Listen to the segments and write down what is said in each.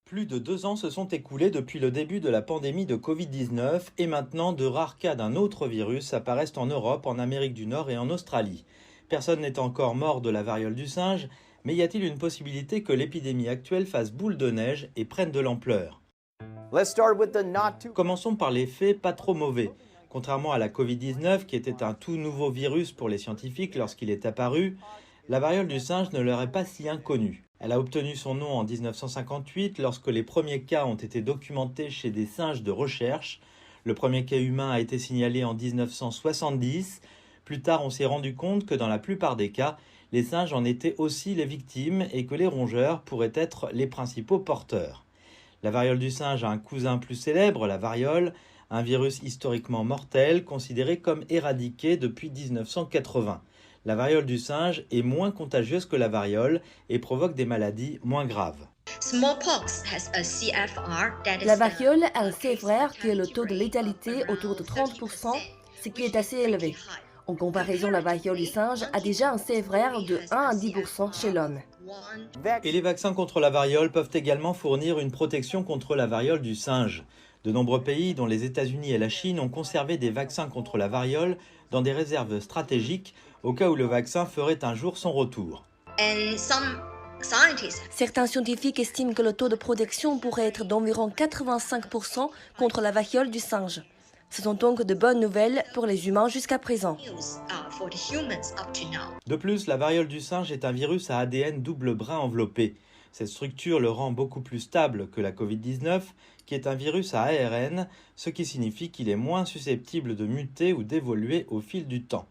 Plus de 2 ans se sont écoulés depuis le début de la pandémie de Covid-19 et maintenant de rares cas d'un autre virus apparaissent en Europe, en Amérique du Nord et en Australie. Personne n'est encore mort de la variole du singe, mais y a-t-il une possibilité que l'épidémie actuelle fasse boule de neige et prenne de l'ampleur? Commençons par les faits pas trop mauvais. Contrairement à la Covid-19, qui était un tout nouveau virus pour les scientifiques lorsqu'il est apparu, la variole du singe ne leur est pas si inconnue. Elle a obtenu son nom en 1958 lorsque les premiers cas ont été documentés chez des singes de recherche. Le premier cas humain a été signalé en 1970. Plus tard, on s'est rendu compte que dans la plupart des cas, les singes en étaient aussi les victimes et que les rongeurs pourraient être les principaux porteurs. La variole du singe a un cousin plus célèbre, la variole, un virus historiquement mortel considéré comme éradiqué depuis 1980. La variole du singe est moins contagieuse que la variole et provoque des maladies moins graves. La variole a un CFR qui est le taux de létalité autour de 30%, ce qui est assez élevé. En comparaison, la variole du singe a déjà un CFR de 1 à 10% chez l'homme. Et les vaccins contre la variole peuvent également fournir une protection contre la variole du singe. De nombreux pays, dont les États-Unis et la Chine, ont conservé des vaccins contre la variole dans des réserves stratégiques au cas où le vaccin ferait un jour son retour. Certains scientifiques estiment que le taux de protection pourrait être d'environ 85% contre la variole du singe. Ce sont donc de bonnes nouvelles pour les humains jusqu'à présent. De plus, la variole du singe est un virus à ADN double brin enveloppé. Cette structure le rend beaucoup plus stable que la Covid-19, qui est un virus à ARN, ce qui signifie qu'il est moins susceptible de muter ou d'évoluer au fil du temps.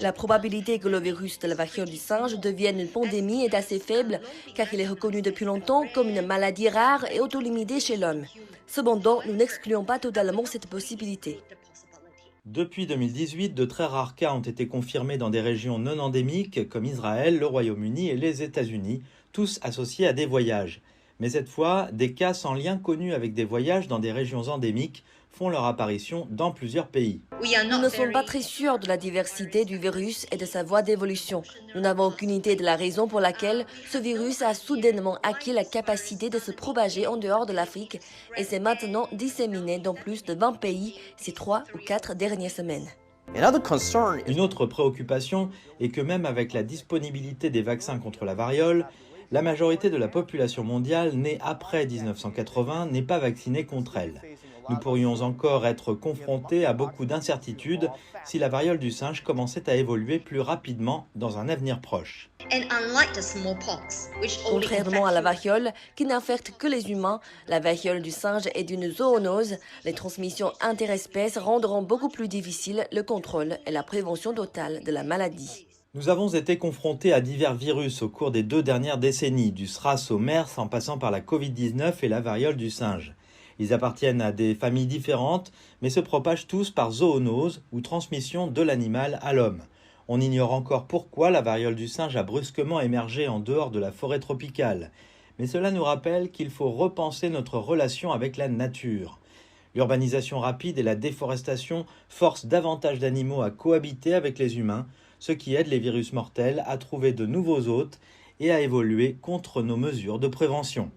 La probabilité que le virus de la variole du singe devienne une pandémie est assez faible, car il est reconnu depuis longtemps comme une maladie rare et autolimitée chez l'homme. Cependant, nous n'excluons pas totalement cette possibilité. Depuis 2018, de très rares cas ont été confirmés dans des régions non endémiques comme Israël, le Royaume-Uni et les États-Unis, tous associés à des voyages. Mais cette fois, des cas sans lien connu avec des voyages dans des régions endémiques font leur apparition dans plusieurs pays. Nous ne sommes pas très sûrs de la diversité du virus et de sa voie d'évolution. Nous n'avons aucune idée de la raison pour laquelle ce virus a soudainement acquis la capacité de se propager en dehors de l'Afrique et s'est maintenant disséminé dans plus de 20 pays ces 3 ou 4 dernières semaines. Une autre préoccupation est que même avec la disponibilité des vaccins contre la variole, la majorité de la population mondiale née après 1980 n'est pas vaccinée contre elle. Nous pourrions encore être confrontés à beaucoup d'incertitudes si la variole du singe commençait à évoluer plus rapidement dans un avenir proche. Contrairement à la variole, qui n'infecte que les humains, la variole du singe est d'une zoonose. Les transmissions interespèces rendront beaucoup plus difficile le contrôle et la prévention totale de la maladie. Nous avons été confrontés à divers virus au cours des 2 dernières décennies, du SRAS au MERS en passant par la Covid-19 et la variole du singe. Ils appartiennent à des familles différentes, mais se propagent tous par zoonose ou transmission de l'animal à l'homme. On ignore encore pourquoi la variole du singe a brusquement émergé en dehors de la forêt tropicale. Mais cela nous rappelle qu'il faut repenser notre relation avec la nature. L'urbanisation rapide et la déforestation forcent davantage d'animaux à cohabiter avec les humains, ce qui aide les virus mortels à trouver de nouveaux hôtes et à évoluer contre nos mesures de prévention.